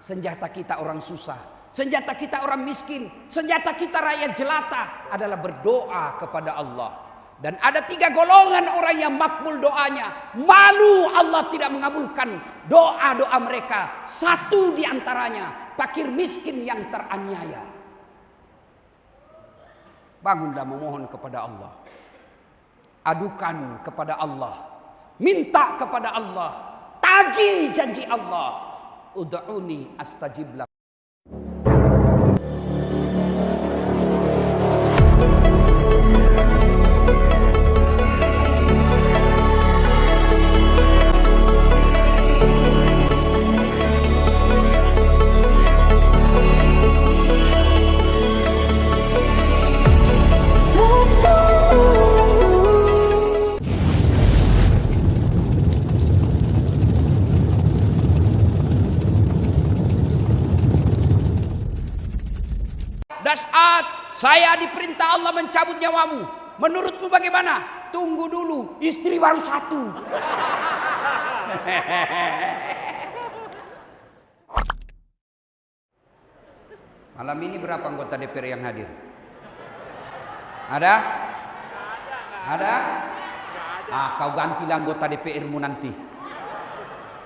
Senjata kita orang susah, senjata kita orang miskin, senjata kita rakyat jelata adalah berdoa kepada Allah. Dan ada 3 golongan orang yang makbul doanya. Malu Allah tidak mengabulkan doa-doa mereka. 1 di antaranya fakir miskin yang teraniaya. Bangunlah memohon kepada Allah. Adukan kepada Allah. Minta kepada Allah. Tagih janji Allah. Ud'uni astajib lakum. Saat saya diperintah Allah mencabut nyawamu, menurutmu bagaimana? Tunggu dulu, istri baru 1. Malam ini berapa anggota DPR yang hadir? Ada? Ada? Kau gantilah anggota DPR-mu nanti.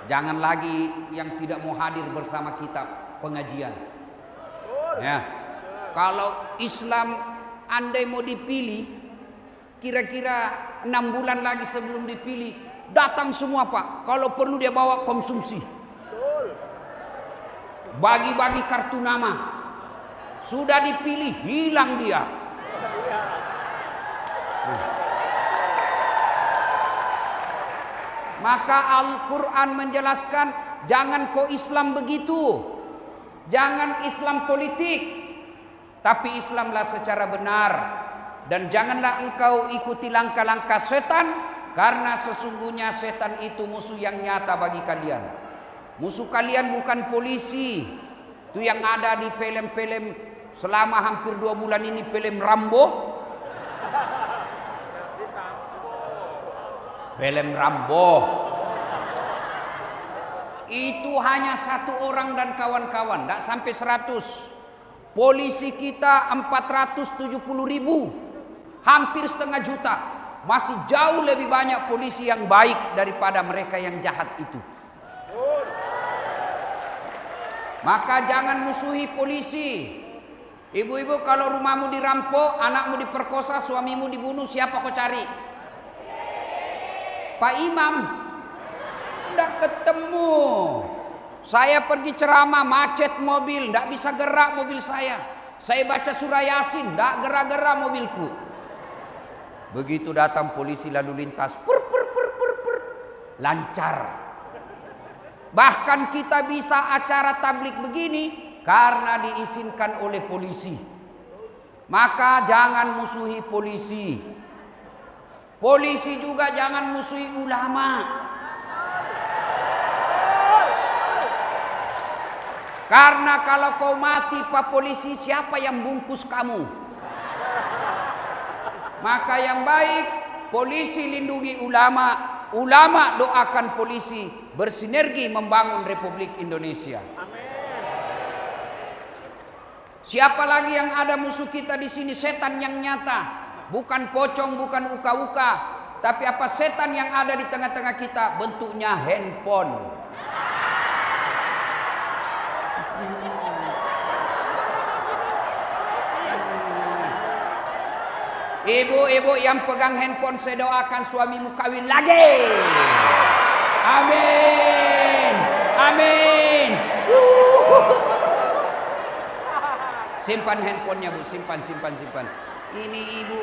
Jangan lagi yang tidak mau hadir bersama kita pengajian. Ya. Kalau Islam andai mau dipilih, kira-kira 6 bulan lagi sebelum dipilih, datang semua Pak. Kalau perlu dia bawa konsumsi. Bagi-bagi kartu nama. Sudah dipilih, hilang dia. Maka Al-Quran menjelaskan, jangan kau Islam begitu. Jangan Islam politik. Tapi Islamlah secara benar. Dan janganlah engkau ikuti langkah-langkah setan. Karena sesungguhnya setan itu musuh yang nyata bagi kalian. Musuh kalian bukan polisi. Itu yang ada di film-film selama hampir 2 bulan ini, film Rambo. Film Rambo. Itu hanya 1 orang dan kawan-kawan. Tidak sampai 100. Polisi kita 470.000, hampir setengah juta. Masih jauh lebih banyak polisi yang baik daripada mereka yang jahat itu. Maka jangan musuhi polisi. Ibu-ibu, kalau rumahmu dirampok, anakmu diperkosa, suamimu dibunuh, siapa kau cari? Pak Imam. Tidak ketemu. Saya pergi ceramah, macet mobil, tidak bisa gerak mobil saya. Saya baca surah Yasin, tidak gerak-gerak mobilku. Begitu datang polisi lalu lintas, lancar. Bahkan kita bisa acara tablik begini karena diizinkan oleh polisi. Maka jangan musuhi polisi. Polisi juga jangan musuhi ulama. Karena kalau kau mati Pak Polisi, siapa yang bungkus kamu? Maka yang baik, polisi lindungi ulama, ulama doakan polisi, bersinergi membangun Republik Indonesia. Siapa lagi yang ada musuh kita di sini? Setan yang nyata, bukan pocong, bukan uka-uka, tapi apa setan yang ada di tengah-tengah kita? Bentuknya handphone. Ibu-ibu yang pegang handphone, saya doakan suamimu kawin lagi. Amin. Amin. Simpan handphonenya Bu, simpan. Ini ibu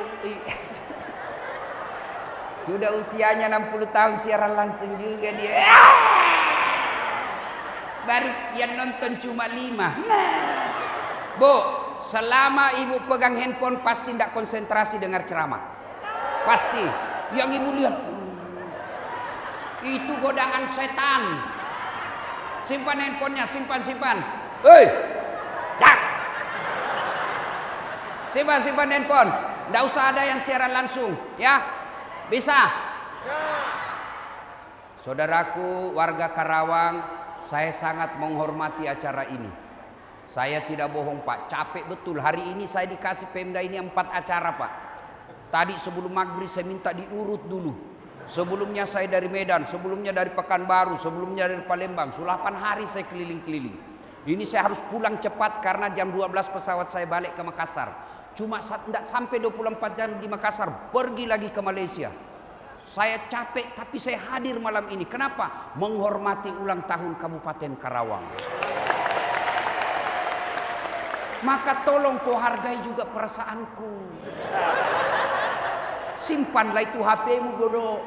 sudah usianya 60 tahun, siaran langsung juga dia. Baru yang nonton cuma 5. Bu, selama ibu pegang handphone pasti tidak konsentrasi dengar ceramah. Pasti. Yang ibu lihat, itu godaan setan. Simpan handphonenya, simpan. Hei, dak. Simpan handphone. Tidak usah ada yang siaran langsung, ya. Bisa. Saudaraku warga Karawang, saya sangat menghormati acara ini. Saya tidak bohong Pak, capek betul. Hari ini saya dikasih Pemda ini 4 acara Pak. Tadi sebelum maghrib saya minta diurut dulu. Sebelumnya saya dari Medan, sebelumnya dari Pekanbaru, sebelumnya dari Palembang. Sudah 8 hari saya keliling-keliling. Ini saya harus pulang cepat karena jam 12 pesawat saya balik ke Makassar. Cuma tidak sampai 24 jam di Makassar, pergi lagi ke Malaysia. Saya capek tapi saya hadir malam ini. Kenapa? Menghormati ulang tahun Kabupaten Karawang. Maka tolong kau hargai juga perasaanku. Simpanlah itu HP-mu bodoh.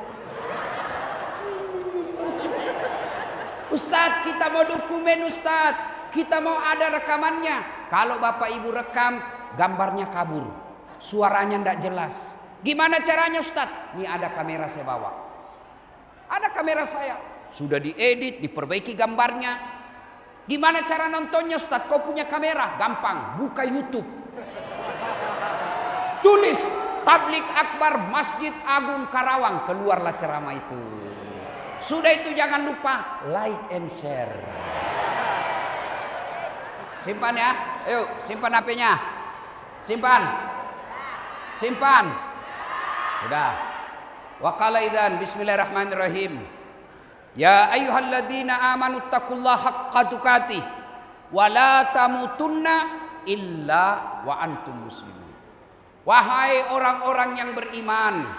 Ustadz, kita mau dokumen Ustadz. Kita mau ada rekamannya. Kalau Bapak Ibu rekam, gambarnya kabur. Suaranya tidak jelas. Gimana caranya Ustadz? Ini ada kamera saya bawa. Ada kamera saya. Sudah diedit, diperbaiki gambarnya. Gimana cara nontonnya Ustadz? Kau punya kamera? Gampang, buka YouTube. Tulis Tablik Akbar Masjid Agung Karawang. Keluarlah ceramah itu. Sudah itu jangan lupa like and share. Simpan ya. Ayo simpan HP-nya. Simpan. Simpan. Sudah. Wa qala idzan bismillahirrahmanirrahim. Ya ayyuhalladzina amanu taqullaha haqqa tuqatih wa la tamutunna illa wa antum muslimun. Wahai orang-orang yang beriman,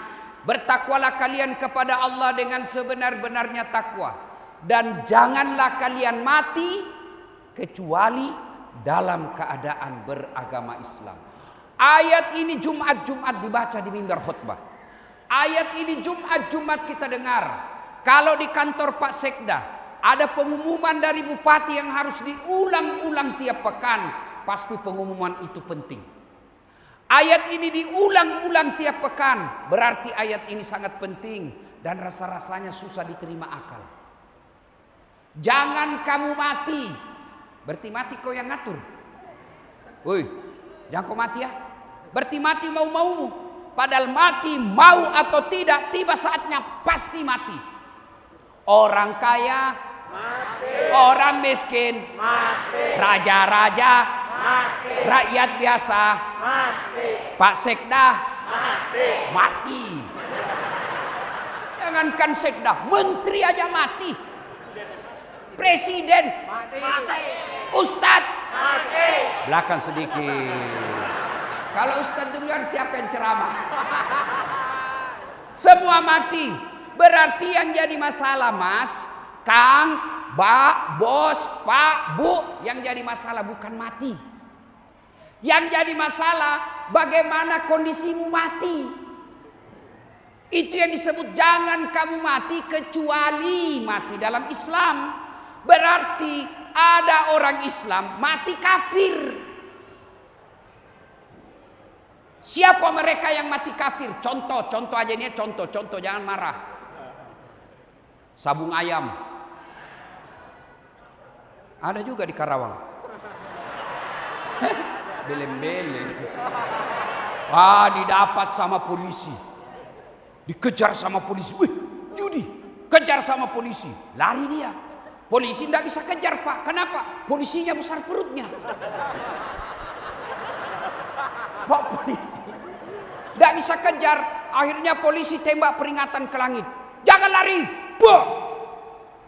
bertakwalah kalian kepada Allah dengan sebenar-benarnya takwa dan janganlah kalian mati kecuali dalam keadaan beragama Islam. Ayat ini Jumat-Jumat dibaca di mimbar khutbah. Ayat ini Jumat-Jumat kita dengar. Kalau di kantor Pak Sekda ada pengumuman dari bupati yang harus diulang-ulang tiap pekan, pasti pengumuman itu penting. Ayat ini diulang-ulang tiap pekan, berarti ayat ini sangat penting dan rasa-rasanya susah diterima akal. Jangan kamu mati. Berarti mati kau yang ngatur. Woi, jangan kau mati ya. Berarti mati mau-maumu. Padahal mati mau atau tidak, tiba saatnya pasti mati. Orang kaya mati, orang miskin mati, raja-raja mati, rakyat biasa mati, Pak Sekda mati. Jangankan Sekda, menteri aja mati. Presiden mati. Ustadz mati. Belakang sedikit. Kalau Ustadz duluan siapa yang ceramah? Semua mati. Berarti yang jadi masalah Mas, Kang, Mbak, Bos, Pak, Bu, yang jadi masalah bukan mati. Yang jadi masalah bagaimana kondisimu mati. Itu yang disebut jangan kamu mati kecuali mati dalam Islam. Berarti ada orang Islam mati kafir. Siapa mereka yang mati kafir? Contoh aja ini, contoh, jangan marah. Sabung ayam. Ada juga di Karawang. Belem-belem. Didapat sama polisi. Dikejar sama polisi. Wih, judi. Kejar sama polisi. Lari dia. Polisi tidak bisa kejar Pak. Kenapa? Polisinya besar perutnya. Pak polisi tidak bisa kejar. Akhirnya polisi tembak peringatan ke langit. Jangan lari. Buh.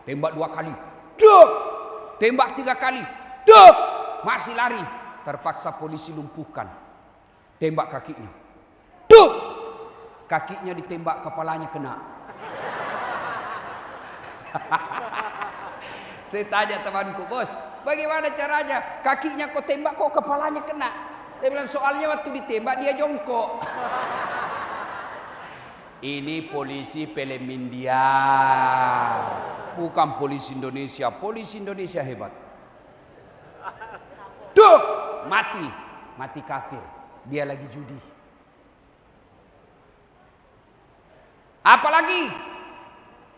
Tembak 2 kali. Duh. Tembak 3 kali. Duh. Masih lari. Terpaksa polisi lumpuhkan. Tembak kakinya. Duh. Kakinya ditembak, kepalanya kena. Saya tanya temanku, bos, bagaimana caranya? Kakinya kau tembak, kok kepalanya kena? Dia bilang soalnya waktu ditembak dia jongkok. Ini polisi film India, bukan polisi Indonesia. Polisi Indonesia hebat. Duh, mati kafir. Dia lagi judi. Apalagi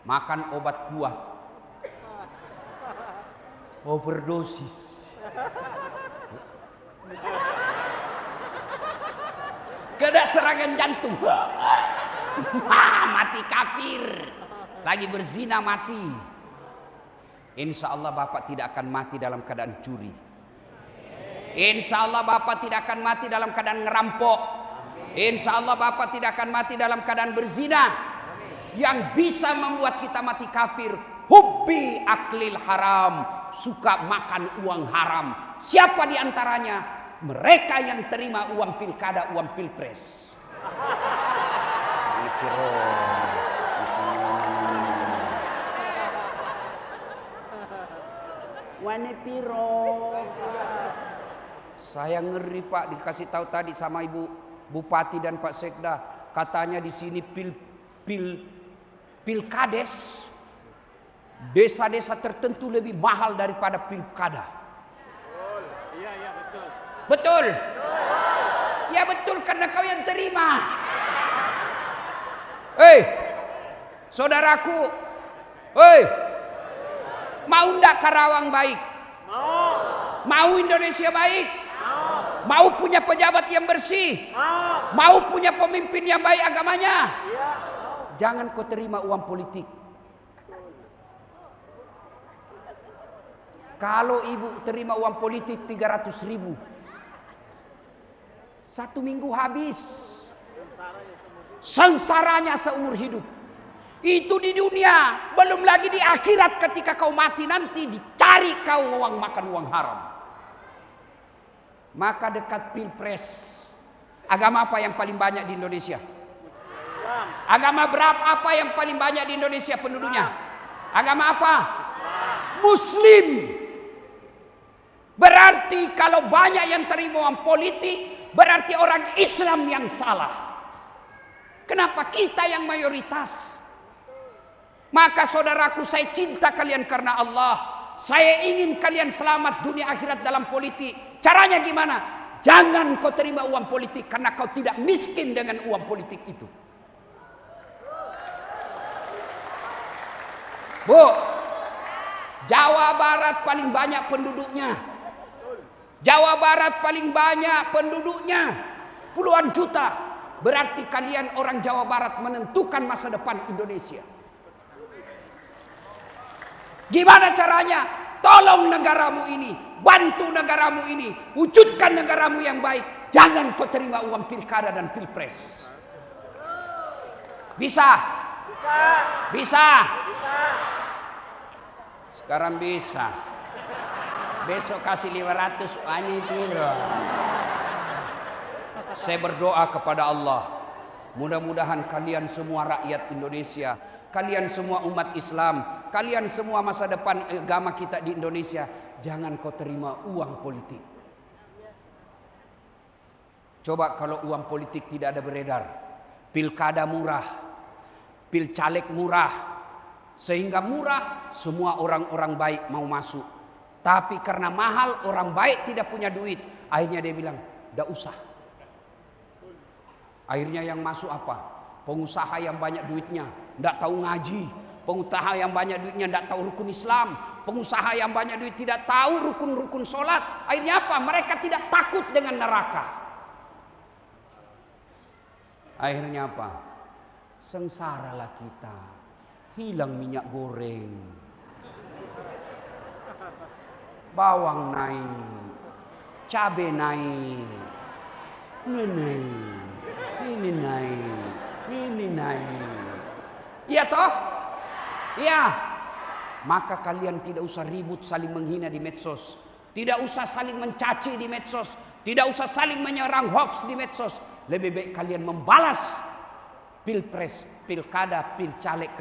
makan obat kuat, overdosis. Kena serangan jantung. Mati kafir. Lagi berzina mati. Insya Allah Bapak tidak akan mati dalam keadaan curi. Insya Allah Bapak tidak akan mati dalam keadaan ngerampok. Insya Allah Bapak tidak akan mati dalam keadaan berzina. Yang bisa membuat kita mati kafir, hubbi aklil haram, suka makan uang haram. Siapa di antaranya? Mereka yang terima uang pilkada, uang pilpres. Wane piro. Saya ngeri Pak, dikasih tahu tadi sama Ibu Bupati dan Pak Sekda, katanya di sini pilkades desa-desa tertentu lebih mahal daripada pilkada. Iya, iya betul. Betul. Ya betul karena kau yang terima. Saudaraku, mau ndak Karawang baik? Mau Indonesia baik? Mau punya pejabat yang bersih? Mau punya pemimpin yang baik agamanya? Jangan kau terima uang politik. Kalau ibu terima uang politik 300.000, 1 minggu habis. Sengsaranya seumur hidup. Itu di dunia, belum lagi di akhirat ketika kau mati nanti dicari kau uang makan uang haram. Maka dekat pilpres, agama apa yang paling banyak di Indonesia? Agama berapa apa yang paling banyak di Indonesia penduduknya? Agama apa? Muslim. Berarti kalau banyak yang terima uang politik, berarti orang Islam yang salah. Kenapa kita yang mayoritas? Maka saudaraku, saya cinta kalian karena Allah. Saya ingin kalian selamat dunia akhirat dalam politik. Caranya gimana? Jangan kau terima uang politik karena kau tidak miskin dengan uang politik itu. Bu, Jawa Barat paling banyak penduduknya. Jawa Barat paling banyak penduduknya. Puluhan juta. Berarti kalian orang Jawa Barat menentukan masa depan Indonesia. Gimana caranya? Tolong negaramu ini, bantu negaramu ini, wujudkan negaramu yang baik. Jangan kau terima uang pilkada dan pilpres. Bisa? Bisa? Sekarang bisa. Besok kasih 500 ani piro. Saya berdoa kepada Allah, mudah-mudahan kalian semua rakyat Indonesia, kalian semua umat Islam, kalian semua masa depan agama kita di Indonesia, jangan kau terima uang politik. Coba kalau uang politik tidak ada beredar, pilkada murah, pilcaleg murah, sehingga murah semua orang-orang baik mau masuk. Tapi karena mahal, orang baik tidak punya duit, akhirnya dia bilang, "Nggak usah." Akhirnya yang masuk apa? Pengusaha yang banyak duitnya, tidak tahu ngaji. Pengusaha yang banyak duitnya tidak tahu rukun Islam. Pengusaha yang banyak duit tidak tahu rukun-rukun sholat. Akhirnya apa? Mereka tidak takut dengan neraka. Akhirnya apa? Sengsaralah kita. Hilang minyak goreng. Bawang naik. Cabai naik. Ini naik. Iya toh? Iya. Maka kalian tidak usah ribut saling menghina di medsos. Tidak usah saling mencaci di medsos. Tidak usah saling menyerang hoax di medsos. Lebih baik kalian membalas pilpres, pilkada, pilcaleg.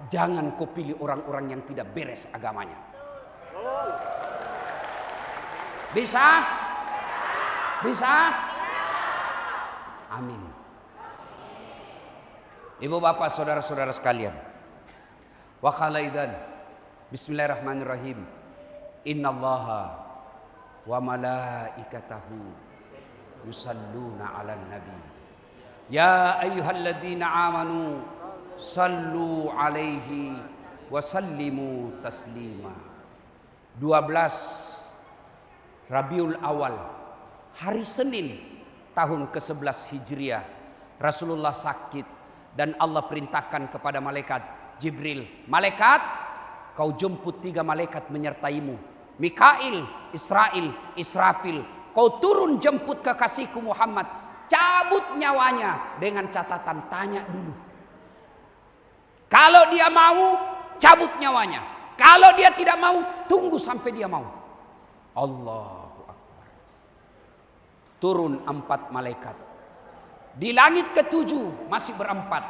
Jangan kau pilih orang-orang yang tidak beres agamanya. Bisa? Bisa? Amin. Ibu bapak saudara-saudara sekalian. Wa khalaidan. Bismillahirrahmanirrahim. Innallaha wa malaikatahu yusalluna 'alan nabi. Ya ayyuhalladzina amanu sallu 'alaihi wa sallimu taslima. 12 Rabiul Awal, hari Senin tahun ke-11 Hijriah, Rasulullah sakit dan Allah perintahkan kepada malaikat Jibril, "Malaikat, kau jemput 3 malaikat menyertaimu. Mikail, Israfil. Kau turun jemput kekasihku Muhammad. Cabut nyawanya dengan catatan tanya dulu. Kalau dia mau, cabut nyawanya. Kalau dia tidak mau, tunggu sampai dia mau. Allahu Akbar. Turun 4 malaikat. Di langit ke-7 masih berempat.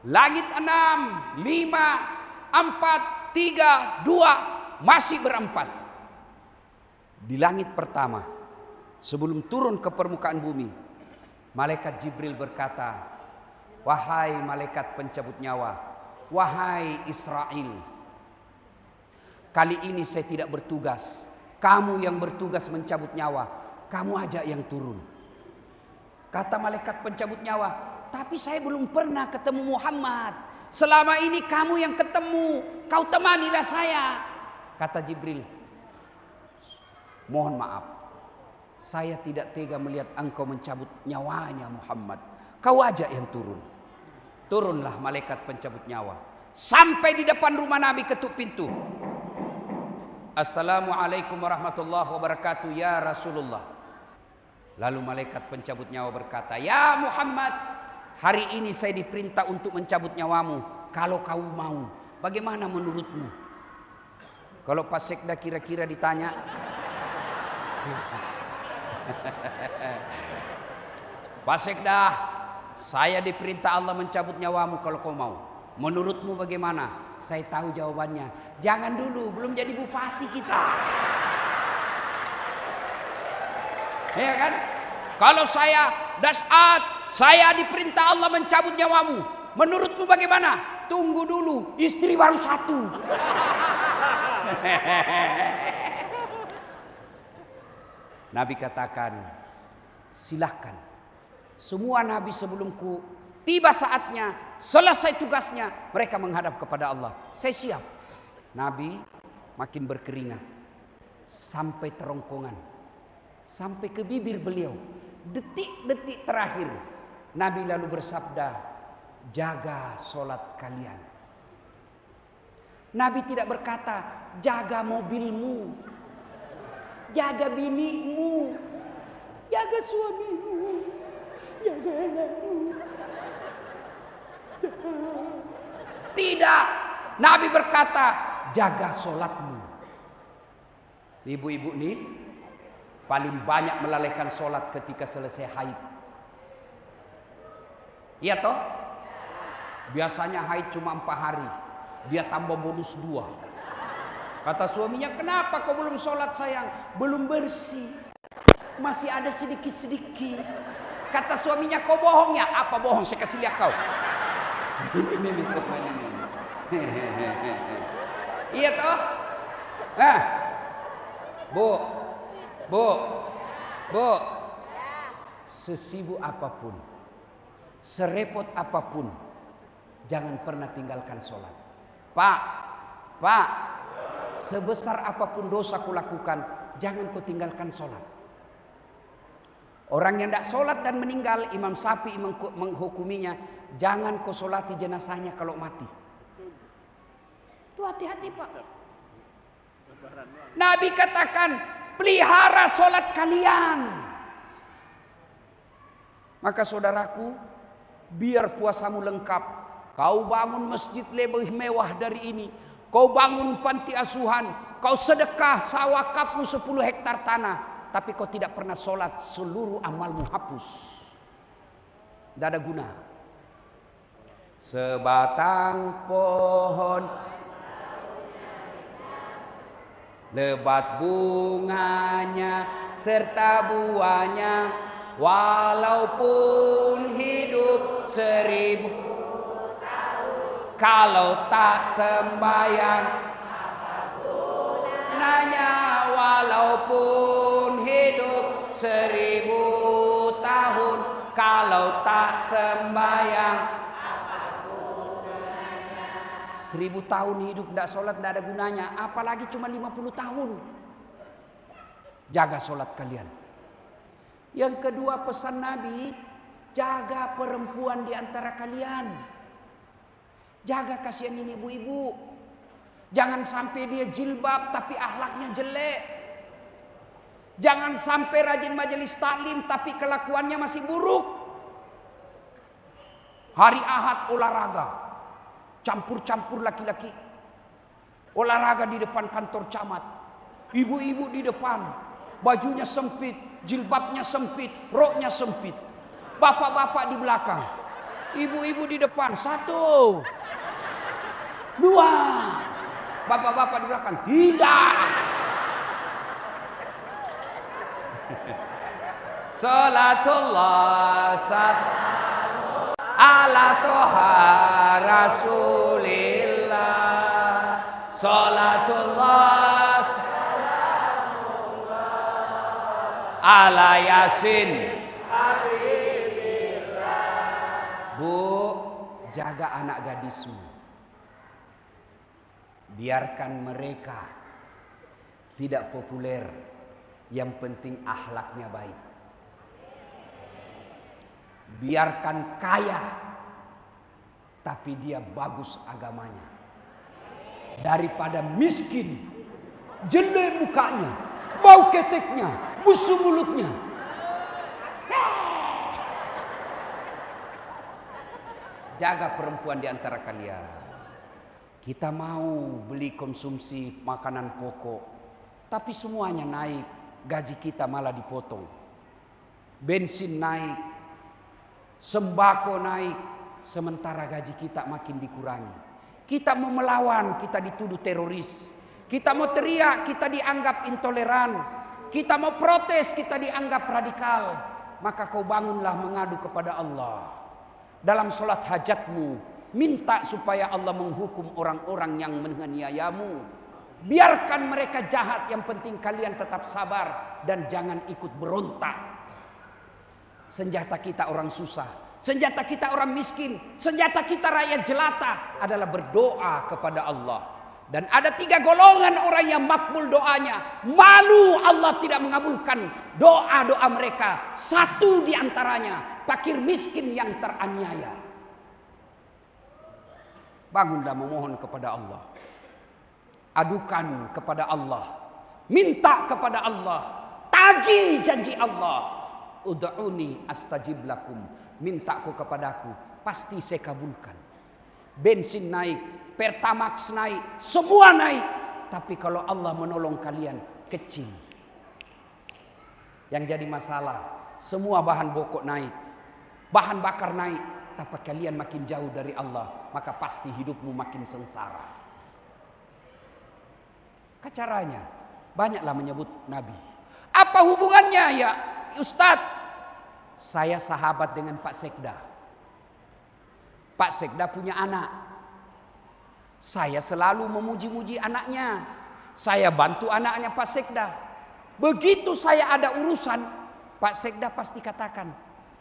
Langit 6, 5, 4, 3, 2 masih berempat. Di langit pertama, sebelum turun ke permukaan bumi, malaikat Jibril berkata, wahai malaikat pencabut nyawa, wahai Israel, kali ini saya tidak bertugas. Kamu yang bertugas mencabut nyawa, kamu aja yang turun. Kata malaikat pencabut nyawa, tapi saya belum pernah ketemu Muhammad. Selama ini kamu yang ketemu, kau temanilah saya. Kata Jibril, mohon maaf, saya tidak tega melihat engkau mencabut nyawanya Muhammad. Kau aja yang turun. Turunlah malaikat pencabut nyawa. Sampai di depan rumah Nabi, ketuk pintu. Assalamualaikum warahmatullahi wabarakatuh ya Rasulullah. Lalu malaikat pencabut nyawa berkata, ya Muhammad, hari ini saya diperintah untuk mencabut nyawamu. Kalau kau mau, bagaimana menurutmu? Kalau Pak Sekda kira-kira ditanya, Pak Sekda, saya diperintah Allah mencabut nyawamu kalau kau mau. Menurutmu bagaimana? Saya tahu jawabannya. Jangan dulu, belum jadi bupati kita. Ya kan? Kalau saya Das'at, saya diperintah Allah mencabut nyawamu. Menurutmu bagaimana? Tunggu dulu, istri baru 1. Nabi katakan, silahkan. Semua nabi sebelumku, tiba saatnya, selesai tugasnya, mereka menghadap kepada Allah. Saya siap. Nabi makin berkeringat sampai terongkongan, sampai ke bibir beliau. Detik-detik terakhir, Nabi lalu bersabda, jaga solat kalian. Nabi tidak berkata, jaga mobilmu, jaga binimu, jaga suamimu, jaga anakmu. Tidak, Nabi berkata, jaga solatmu. Ibu-ibu nih paling banyak melalaikan solat ketika selesai haid. Iya toh? Biasanya haid cuma 4 hari, dia tambah bonus 2. Kata suaminya, kenapa kau belum sholat sayang? Belum bersih, masih ada sedikit-sedikit. Kata suaminya, kau bohong ya? Apa bohong? Saya kasih lihat kau. Ini semua ini. Iya toh? Nah, Bu, sesibuk apapun, serepot apapun, jangan pernah tinggalkan sholat. Pak, sebesar apapun dosa kau lakukan, jangan kau tinggalkan sholat. Orang yang tidak sholat dan meninggal, Imam Syafi'i menghukuminya, jangan kau sholati jenazahnya kalau mati. Itu hati-hati Pak. Nabi katakan, pelihara sholat kalian. Maka saudaraku, biar puasamu lengkap, kau bangun masjid lebih mewah dari ini, kau bangun panti asuhan, kau sedekah sawakafmu 10 hektar tanah, tapi kau tidak pernah sholat, seluruh amalmu hapus. Tidak ada guna. Sebatang pohon, lebat bunganya serta buahnya, walaupun hidup 1000 tahun, kalau tak sembahyang apa gunanya? Walaupun hidup 1000 tahun, kalau tak sembahyang apa gunanya? 1000 tahun hidup tidak sholat tidak ada gunanya, apalagi cuma 50 tahun. Jaga sholat kalian. Yang kedua pesan Nabi, jaga perempuan di antara kalian. Jaga kasihan ini ibu-ibu. Jangan sampai dia jilbab tapi akhlaknya jelek. Jangan sampai rajin majelis taklim tapi kelakuannya masih buruk. Hari Ahad olahraga, campur-campur laki-laki. Olahraga di depan kantor camat. Ibu-ibu di depan, bajunya sempit, jilbabnya sempit, roknya sempit. Bapak-bapak di belakang, ibu-ibu di depan. 1, 2, bapak-bapak di belakang. 3. Salatullah ala toha rasulillah. Salatullah ala yasin. Bu, jaga anak gadismu. Biarkan mereka tidak populer, yang penting akhlaknya baik. Biarkan kaya, tapi dia bagus agamanya. Daripada miskin, jelek mukanya, bau keteknya, busuk mulutnya. Jaga perempuan di antara kalian. Kita mau beli konsumsi makanan pokok, tapi semuanya naik, gaji kita malah dipotong. Bensin naik, sembako naik, sementara gaji kita makin dikurangi. Kita mau melawan, kita dituduh teroris. Kita mau teriak, kita dianggap intoleran. Kita mau protes, kita dianggap radikal. Maka kau bangunlah mengadu kepada Allah. Dalam sholat hajatmu, minta supaya Allah menghukum orang-orang yang menganiayamu. Biarkan mereka jahat, yang penting kalian tetap sabar dan jangan ikut berontak. Senjata kita orang susah, senjata kita orang miskin, senjata kita rakyat jelata adalah berdoa kepada Allah. Dan ada 3 golongan orang yang makbul doanya. Malu Allah tidak mengabulkan doa-doa mereka. 1 di antaranya, fakir miskin yang teraniaya. Bangunlah memohon kepada Allah. Adukan kepada Allah. Minta kepada Allah. Tagih janji Allah. Ud'uni astajib lakum. Minta kau kepadaku, pasti saya kabulkan. Bensin naik, Pertamax naik, semua naik. Tapi kalau Allah menolong kalian, kecil. Yang jadi masalah, semua bahan pokok naik, bahan bakar naik, tapi kalian makin jauh dari Allah, maka pasti hidupmu makin sengsara. Caranya, banyaklah menyebut Nabi. Apa hubungannya ya Ustadz? Saya sahabat dengan Pak Sekda. Pak Sekda punya anak. Saya selalu memuji-muji anaknya. Saya bantu anaknya Pak Sekda. Begitu saya ada urusan, Pak Sekda pasti katakan,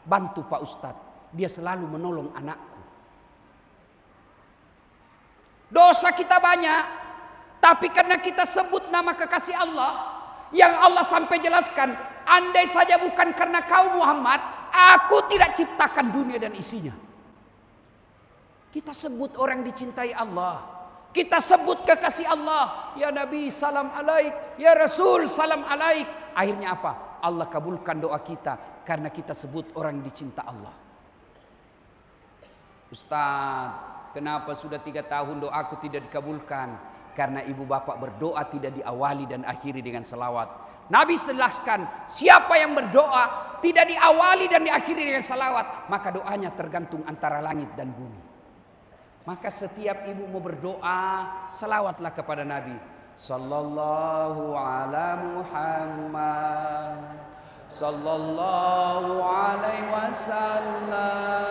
bantu Pak Ustadz. Dia selalu menolong anakku. Dosa kita banyak, tapi karena kita sebut nama kekasih Allah, yang Allah sampai jelaskan, andai saja bukan karena kau Muhammad, aku tidak ciptakan dunia dan isinya. Kita sebut orang dicintai Allah. Kita sebut kekasih Allah. Ya Nabi salam alaik. Ya Rasul salam alaik. Akhirnya apa? Allah kabulkan doa kita. Karena kita sebut orang dicinta Allah. Ustaz, kenapa sudah 3 tahun doaku tidak dikabulkan? Karena ibu bapak berdoa tidak diawali dan akhiri dengan salawat. Nabi jelaskan, siapa yang berdoa tidak diawali dan diakhiri dengan salawat, maka doanya tergantung antara langit dan bumi. Maka setiap ibu mau berdoa, salawatlah kepada Nabi. Sallallahu ala Muhammad, sallallahu alaihi wasallam,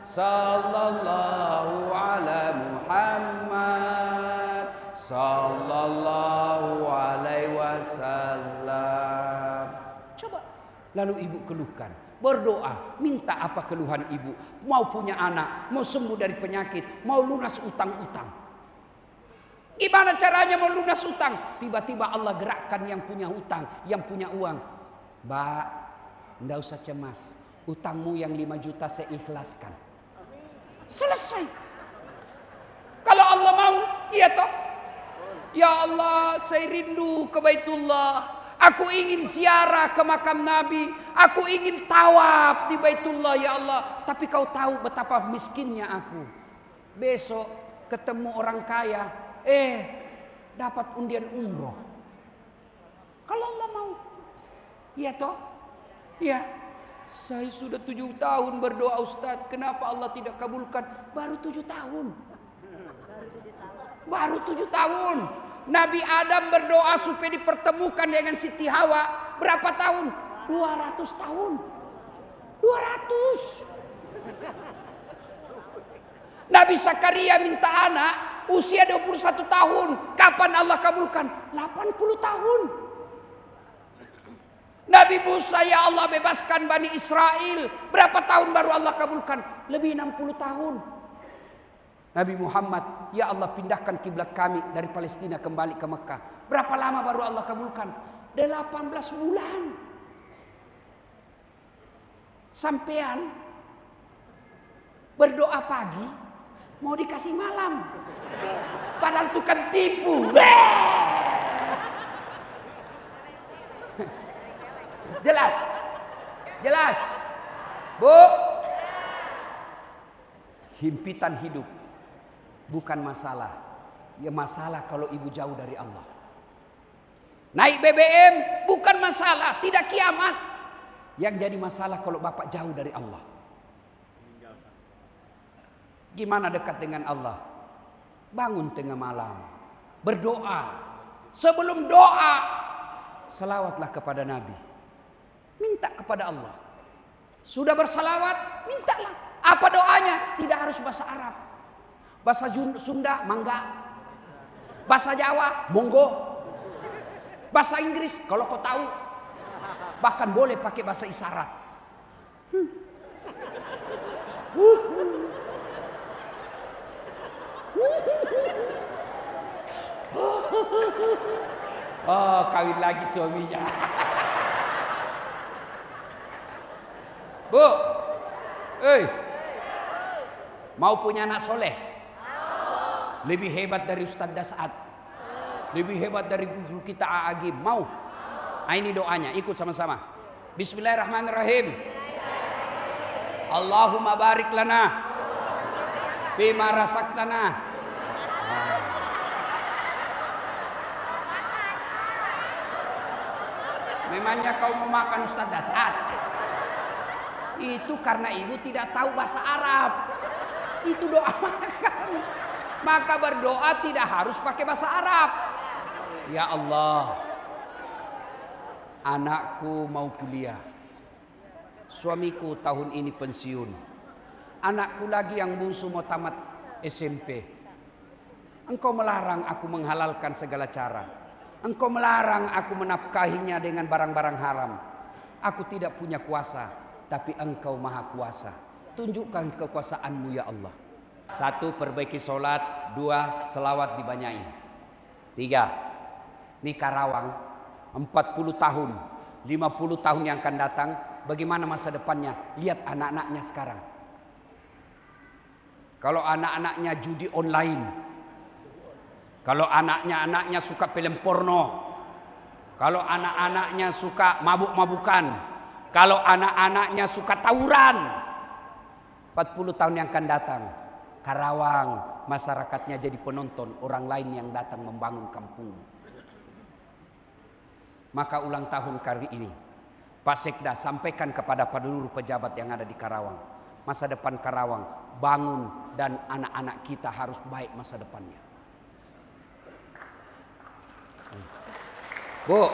sallallahu ala Muhammad, sallallahu alaihi wasallam. Coba, lalu ibu keluhkan. Berdoa, minta apa keluhan ibu. Mau punya anak, mau sembuh dari penyakit, mau lunas utang-utang. Gimana caranya mau lunas utang? Tiba-tiba Allah gerakkan yang punya hutang, yang punya uang. Mbak, enggak usah cemas. Utangmu yang 5 juta saya ikhlaskan. Selesai. Kalau Allah mau, iya toh. Ya Allah, saya rindu ke Baitullah. Aku ingin ziarah ke makam Nabi. Aku ingin tawaf di Baitullah ya Allah. Tapi kau tahu betapa miskinnya aku. Besok ketemu orang kaya. Dapat undian umroh. Kalau Allah mau. Iya toh? Iya. Saya sudah 7 tahun berdoa Ustaz. Kenapa Allah tidak kabulkan? Baru 7 tahun. Baru 7 tahun. Nabi Adam berdoa supaya dipertemukan dengan Siti Hawa. Berapa tahun? 200 tahun. 200. Nabi Zakaria minta anak usia 21 tahun. Kapan Allah kabulkan? 80 tahun. Nabi Musa, ya Allah bebaskan Bani Israel. Berapa tahun baru Allah kabulkan? Lebih 60 tahun. Nabi Muhammad, ya Allah pindahkan kiblat kami dari Palestina kembali ke Mekah. Berapa lama baru Allah kabulkan? 18 bulan. Sampean berdoa pagi mau dikasih malam. Padahal itu kan tipu. Jelas? Jelas? Bu? Himpitan hidup bukan masalah. Ya masalah kalau ibu jauh dari Allah. Naik BBM bukan masalah, tidak kiamat. Yang jadi masalah kalau bapak jauh dari Allah. Gimana dekat dengan Allah? Bangun tengah malam, berdoa. Sebelum doa, selawatlah kepada Nabi. Minta kepada Allah. Sudah bersalawat, mintalah. Apa doanya? Tidak harus bahasa Arab. Bahasa Sunda, mangga. Bahasa Jawa, monggo. Bahasa Inggris, kalau kau tahu. Bahkan boleh pakai bahasa isyarat. Oh, kawin lagi suaminya. Bu, mau punya anak soleh? Lebih hebat dari Ustadz Das'ad, lebih hebat dari guru kita A'agim. Mau? Nah, ini doanya, ikut sama-sama. Bismillahirrahmanirrahim. Allahumma barik lana bima rasaktana. Memangnya kau mau makan Ustadz Das'ad? Itu karena ibu tidak tahu bahasa Arab. Itu doa makan. Maka berdoa tidak harus pakai bahasa Arab. Ya Allah, anakku mau kuliah. Suamiku tahun ini pensiun. Anakku lagi yang bungsu mau tamat SMP. Engkau melarang aku menghalalkan segala cara. Engkau melarang aku menafkahinya dengan barang-barang haram. Aku tidak punya kuasa, tapi Engkau maha kuasa. Tunjukkan kekuasaanmu ya Allah. 1, perbaiki sholat. 2, selawat dibanyain. 3, ini Karawang 40 tahun 50 tahun yang akan datang. Bagaimana masa depannya? Lihat anak-anaknya sekarang. Kalau anak-anaknya judi online, kalau anaknya suka film porno, kalau anak-anaknya suka mabuk-mabukan, kalau anak-anaknya suka tawuran, 40 tahun yang akan datang, Karawang masyarakatnya jadi penonton orang lain yang datang membangun kampung. Maka ulang tahun kali ini, Pak Sekda sampaikan kepada seluruh pejabat yang ada di Karawang, masa depan Karawang bangun dan anak-anak kita harus baik masa depannya. Bu,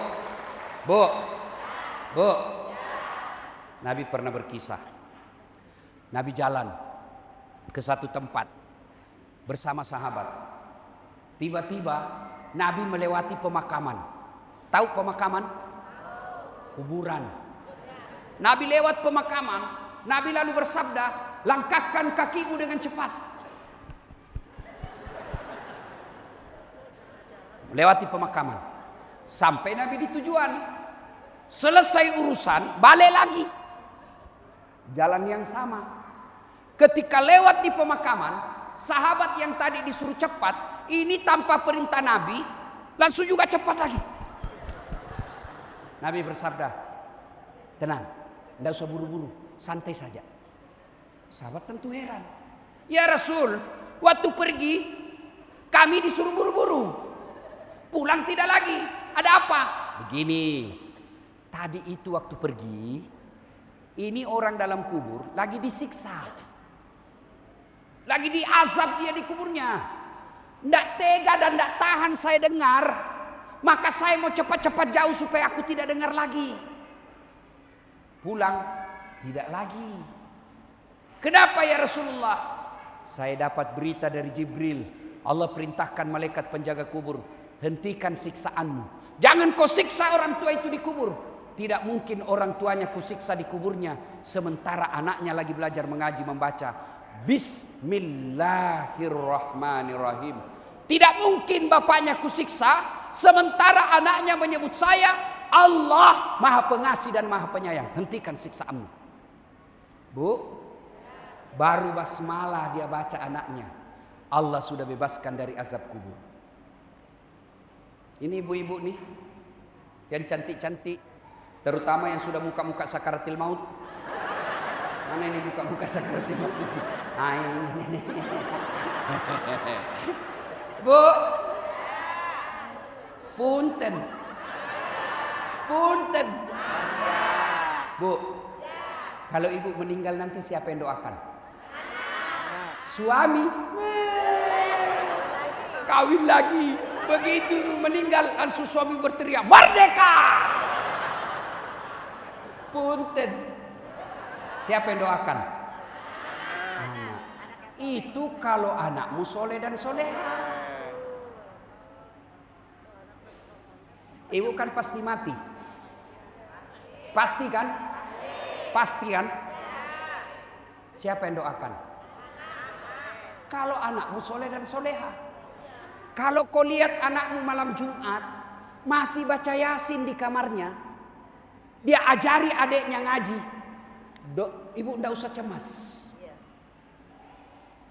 Nabi pernah berkisah. Nabi jalan ke satu tempat bersama sahabat. Tiba-tiba Nabi melewati pemakaman. Tahu pemakaman? Kuburan. Nabi lewat pemakaman. Nabi lalu bersabda, langkahkan kakimu dengan cepat. Melewati pemakaman. Sampai Nabi di tujuan. Selesai urusan, balik lagi. Jalan yang sama. Ketika lewat di pemakaman, sahabat yang tadi disuruh cepat, ini tanpa perintah Nabi, Langsung juga cepat lagi. Nabi bersabda, tenang, tidak usah buru-buru, santai saja. Sahabat tentu heran. Ya Rasul, waktu pergi kami disuruh buru-buru, pulang tidak lagi. Ada apa? Begini, tadi itu waktu pergi, ini orang dalam kubur lagi disiksa, lagi diazab dia di kuburnya. Tidak tega dan tidak tahan saya dengar, maka saya mau cepat-cepat jauh supaya aku tidak dengar lagi. Pulang tidak lagi. Kenapa ya Rasulullah? Saya dapat berita dari Jibril. Allah perintahkan malaikat penjaga kubur, hentikan siksaanmu. Jangan kau siksa orang tua itu di kubur. Tidak mungkin orang tuanya kusiksa di kuburnya sementara anaknya lagi belajar mengaji membaca Bismillahirrahmanirrahim. Tidak mungkin bapaknya kusiksa sementara anaknya menyebut saya Allah Maha Pengasih dan Maha Penyayang. Hentikan siksaanmu. Bu, baru basmalah dia baca anaknya, Allah sudah bebaskan dari azab kubur. Ini ibu-ibu nih yang cantik-cantik, terutama yang sudah muka-muka sakaratil maut. Mana ini muka-muka sakaratil maut di sini? Ah, ini. Bu, punten. Bu, kalau ibu meninggal nanti siapa yang doakan? Suami. Kawin lagi. Begitu ibu meninggal, langsung suami berteriak, merdeka! Punten. Siapa yang doakan? Anak. Itu kalau anakmu soleh dan soleha. Ibu kan pasti mati. Pasti kan? Pasti kan? Siapa yang doakan? Kalau anakmu soleh dan soleha. Kalau kau lihat anakmu malam Jumat masih baca Yasin di kamarnya, dia ajari adiknya ngaji, ibu tidak usah cemas.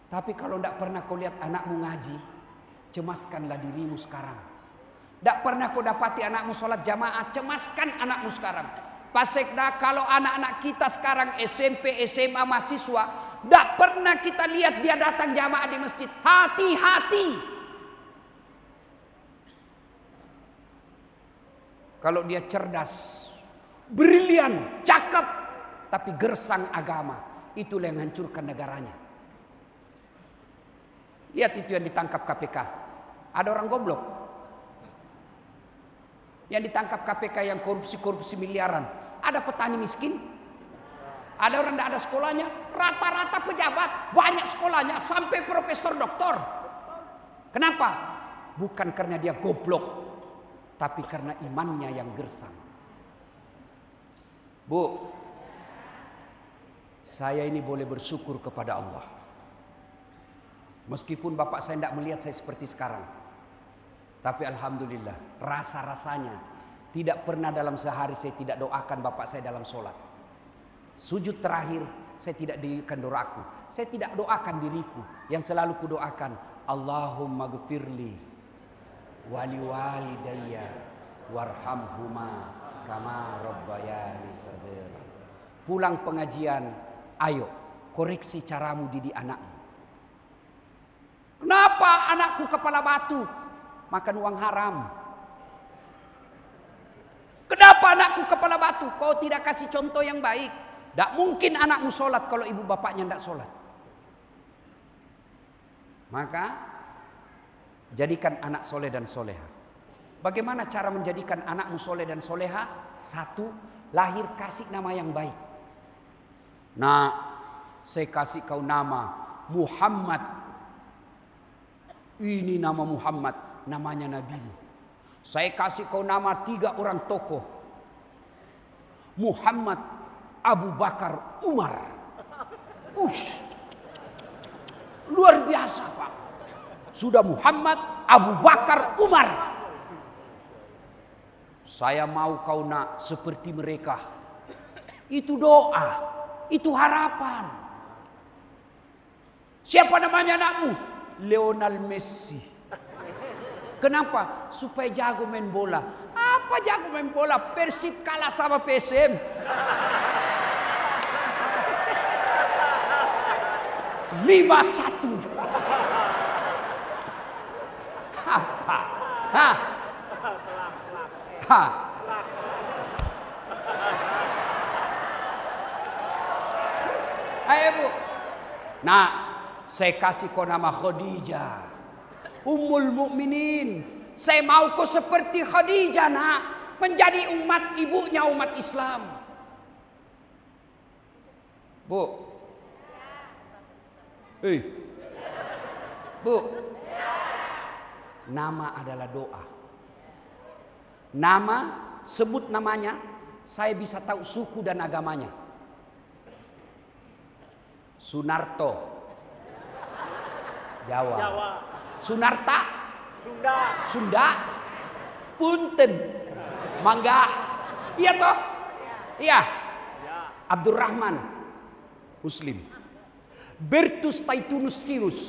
Tapi kalau tidak pernah kau lihat anakmu ngaji, cemaskanlah dirimu sekarang. Tidak pernah kau dapati anakmu sholat jamaah, cemaskan anakmu sekarang. Pak Sekda, kalau anak-anak kita sekarang SMP, SMA, mahasiswa, tidak pernah kita lihat dia datang jamaah di masjid. Hati-hati. Kalau dia cerdas, brilian, cakep, tapi gersang agama, itulah yang hancurkan negaranya. Lihat itu yang ditangkap KPK. Ada orang goblok yang ditangkap KPK yang korupsi miliaran. Ada petani miskin, ada orang tidak ada sekolahnya, rata-rata pejabat banyak sekolahnya sampai profesor doktor. Kenapa? Bukan karena dia goblok, tapi karena imannya yang gersang. Bu, saya ini boleh bersyukur kepada Allah. Meskipun bapak saya tidak melihat saya seperti sekarang, tapi alhamdulillah, rasa-rasanya tidak pernah dalam sehari saya tidak doakan bapak saya dalam sholat. Sujud terakhir saya tidak dirikan doaku, saya tidak doakan diriku. Yang selalu kudoakan, Allahumma gfirli wali walidayya warhamhuma kama rabbayani shaghira. Pulang pengajian, ayo koreksi caramu didik anakmu. Kenapa anakku kepala batu makan uang haram? Kenapa anakku kepala batu? Kau tidak kasih contoh yang baik. Tidak mungkin anakmu sholat kalau ibu bapaknya tidak sholat. Maka jadikan anak soleh dan soleha. Bagaimana cara menjadikan anakmu soleh dan soleha? Satu, lahir kasih nama yang baik. Nah, saya kasih kau nama Muhammad. Ini nama Muhammad, namanya Nabi. Saya kasih kau nama 3 orang tokoh. Muhammad, Abu Bakar, Umar. Luar biasa Pak. Sudah Muhammad, Abu Bakar, Umar. Saya mau kau nak seperti mereka. Itu doa, itu harapan. Siapa namanya anakmu? Lionel Messi. Kenapa? Supaya jago main bola. Apa jago main bola? Persib kalah sama PSM. 5-1. Apa? Hah? Hah? Ayo Bu. Nah, saya kasih kau nama Khadijah, Ummul Mukminin. Saya mau kau seperti Khadijah, nak, menjadi umat ibunya umat Islam. Bu. Bu. Nama adalah doa. Nama, sebut namanya, saya bisa tahu suku dan agamanya. Sunarto, Jawa. Sunarta, Sunda. Punten, Mangga. Iya toh? Iya. Abdurrahman, Muslim. Bertus Taitunus Sinus,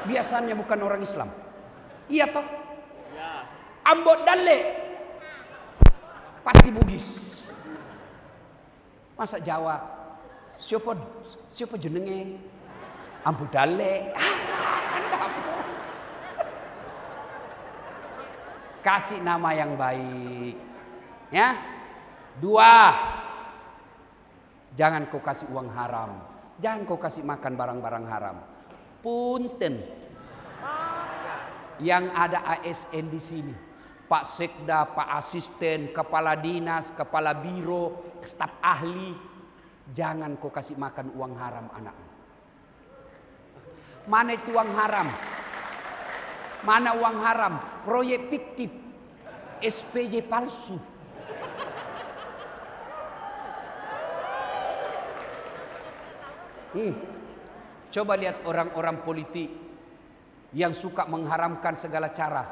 biasanya bukan orang Islam. Iya toh? Ambot Dalle, pasti Bugis. Masa Jawa? Siapa jenenge? Ambot Dalle. Kasih nama yang baik. Ya. 2. Jangan kau kasih uang haram. Jangan kau kasih makan barang-barang haram. Punten. Yang ada ASN di sini. Pak Sekda, Pak Asisten, Kepala Dinas, Kepala Biro, staf ahli. Jangan kau kasih makan uang haram anakmu. Mana itu uang haram? Mana uang haram? Proyek fiktif, SPJ palsu. Coba lihat orang-orang politik yang suka mengharamkan segala cara.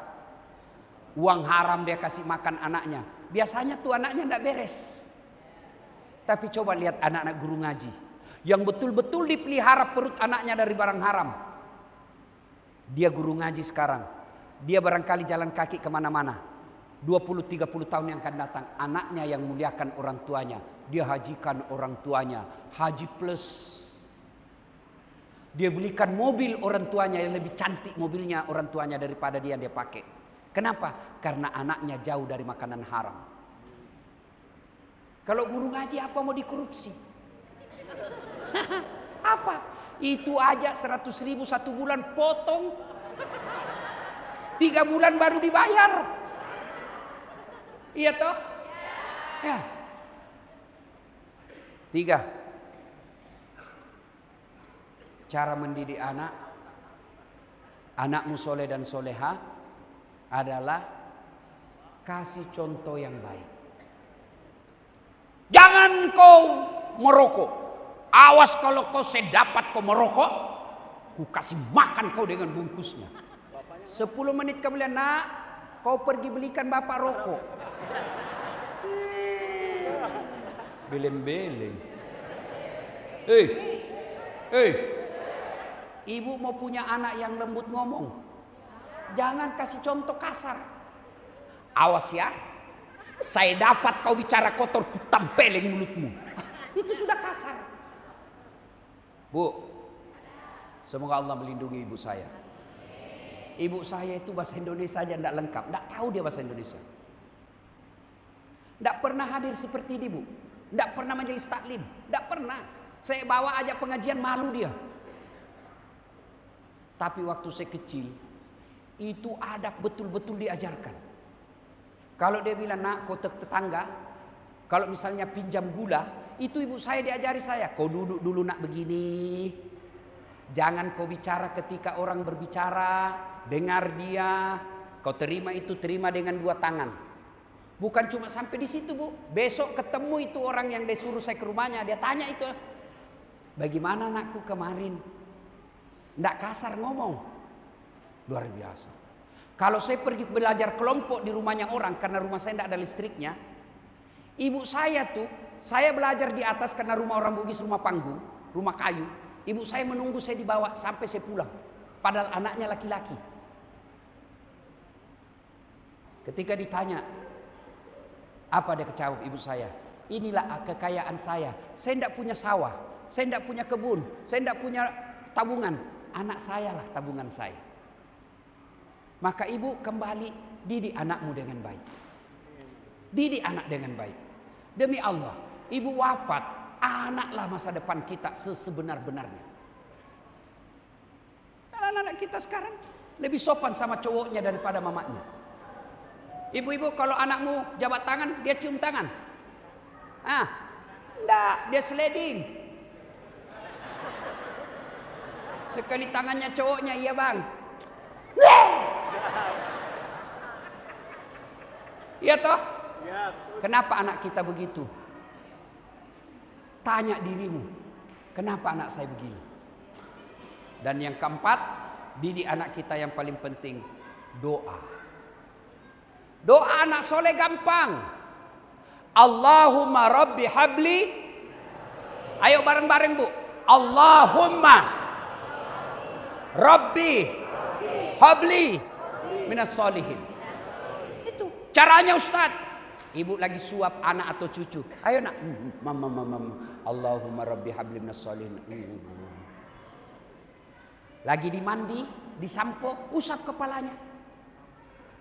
Uang haram dia kasih makan anaknya. Biasanya tuh anaknya tidak beres. Tapi coba lihat anak-anak guru ngaji yang betul-betul dipelihara perut anaknya dari barang haram. Dia guru ngaji sekarang. Dia barangkali jalan kaki kemana-mana. 20-30 tahun yang akan datang. Anaknya yang muliakan orang tuanya. Dia hajikan orang tuanya. Haji plus. Dia belikan mobil orang tuanya yang lebih cantik mobilnya orang tuanya daripada dia pakai. Kenapa? Karena anaknya jauh dari makanan haram. Kalau guru ngaji apa mau dikorupsi? Apa? Itu aja 100.000 1 bulan potong. 3 bulan baru dibayar. Iya toh? Ya. 3. Cara mendidik anak. Anakmu soleh dan soleha adalah kasih contoh yang baik. Jangan kau merokok. Awas kalau kau sedapat kau merokok, ku kasih makan kau dengan bungkusnya. 10 menit kemudian, nak, kau pergi belikan bapak rokok. Beleng-beleng. Ibu mau punya anak yang lembut ngomong. Jangan kasih contoh kasar. Awas ya. Saya dapat kau bicara kotor, ku tampelin mulutmu. Itu sudah kasar. Bu, semoga Allah melindungi ibu saya. Ibu saya itu bahasa Indonesia aja tidak lengkap. Tidak tahu dia bahasa Indonesia. Tidak pernah hadir seperti ini, Bu. Tidak pernah majelis taklim. Tidak pernah. Saya bawa aja pengajian, malu dia. Tapi waktu saya kecil, itu adab betul-betul diajarkan. Kalau dia bilang, nak, kau tetangga, kalau misalnya pinjam gula, itu ibu saya diajari saya. Kau duduk dulu nak begini. Jangan kau bicara ketika orang berbicara. Dengar dia. Kau terima itu, terima dengan 2 tangan. Bukan cuma sampai di situ, Bu. Besok ketemu itu orang yang disuruh saya ke rumahnya. Dia tanya itu. Bagaimana anakku kemarin? Nggak kasar ngomong. Luar biasa. Kalau saya pergi belajar kelompok di rumahnya orang karena rumah saya tidak ada listriknya. Ibu saya tuh, saya belajar di atas karena rumah orang Bugis rumah panggung, rumah kayu. Ibu saya menunggu saya dibawa sampai saya pulang. Padahal anaknya laki-laki. Ketika ditanya, apa dia kejawab ibu saya? Inilah kekayaan saya. Saya tidak punya sawah, saya tidak punya kebun, saya tidak punya tabungan. Anak saya lah tabungan saya. Maka ibu kembali didik anakmu dengan baik. Didik anak dengan baik. Demi Allah, ibu wafat, anaklah masa depan kita sebenar-benarnya. Anak-anak kita sekarang lebih sopan sama cowoknya daripada mamanya. Ibu-ibu kalau anakmu jabat tangan, dia cium tangan. Enggak, dia sliding. Sekali tangannya cowoknya, iya bang. Iya toh? Kenapa anak kita begitu? Tanya dirimu, kenapa anak saya begini? Dan yang keempat, didik anak kita yang paling penting, doa. Doa anak soleh gampang. Allahumma rabbi habli. Ayo bareng-bareng bu. Allahumma rabbi habli minas solihin. Itu caranya Ustaz. Ibu lagi suap anak atau cucu. Ayo nak. Mama. Allahumma rabbi habli minas solihin. Lagi dimandi, disampo, usap kepalanya.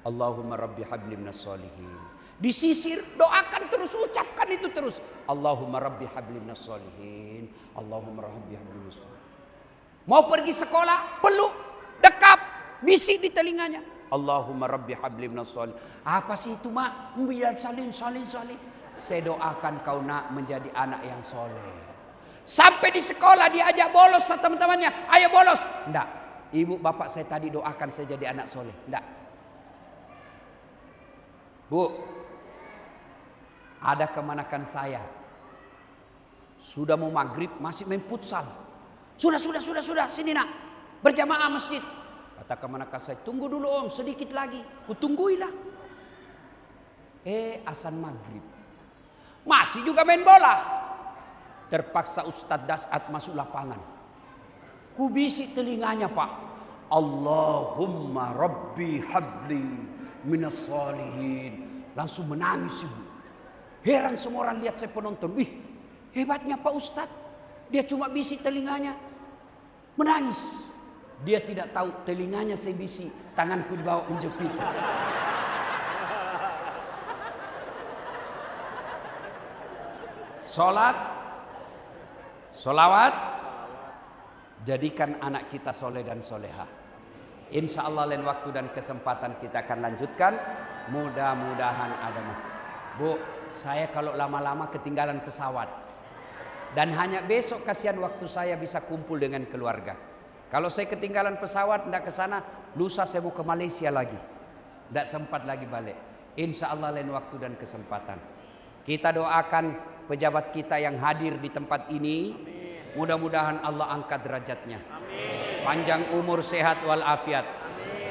Allahumma rabbi habli minas solihin. Disisir, doakan terus, ucapkan itu terus. Allahumma rabbi habli minas solihin. Allahumma rabbi habli minas solihin. Mau pergi sekolah, peluk, dekap, bisik di telinganya. Allahumma rabbi habli minas solihin. Apa sih itu mak? Biar salin. Saya doakan kau nak menjadi anak yang soleh. Sampai di sekolah diajak bolos sama teman-temannya. Ayo bolos. Enggak. Ibu bapak saya tadi doakan saya jadi anak soleh. Enggak. Bu. Ada kemanakan saya. Sudah mau maghrib masih main futsal. Sudah. Sini nak. Berjamaah masjid. Kata kemanakan saya. Tunggu dulu om sedikit lagi. Kutungguilah. Azan maghrib. Masih juga main bola. Terpaksa Ustadz Dasat masuk lapangan. Kubisi telinganya pak. Allahumma rabbi habli minas solihin. Langsung menangis ibu. Heran semua orang lihat saya penonton. Wih hebatnya pak Ustadz. Dia cuma bisi telinganya. Menangis. Dia tidak tahu telinganya saya bisi. Tanganku dibawa menjepit. Solawat, jadikan anak kita soleh dan soleha. Insya Allah lain waktu dan kesempatan kita akan lanjutkan. Mudah-mudahan ada. Bu, saya kalau lama-lama ketinggalan pesawat. Dan hanya besok kasihan waktu saya bisa kumpul dengan keluarga. Kalau saya ketinggalan pesawat, tidak ke sana, lusa saya mau ke Malaysia lagi. Tidak sempat lagi balik. Insya Allah lain waktu dan kesempatan. Kita doakan pejabat kita yang hadir di tempat ini. Mudah-mudahan Allah angkat derajatnya. Amin. Panjang umur, sehat walafiat.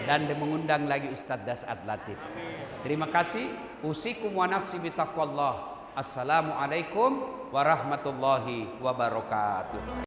Dan mengundang lagi Ustadz Dasat Latif. Amin. Terima kasih. Usikum wa nafsi bitaqwallah. Assalamualaikum warahmatullahi wabarakatuh.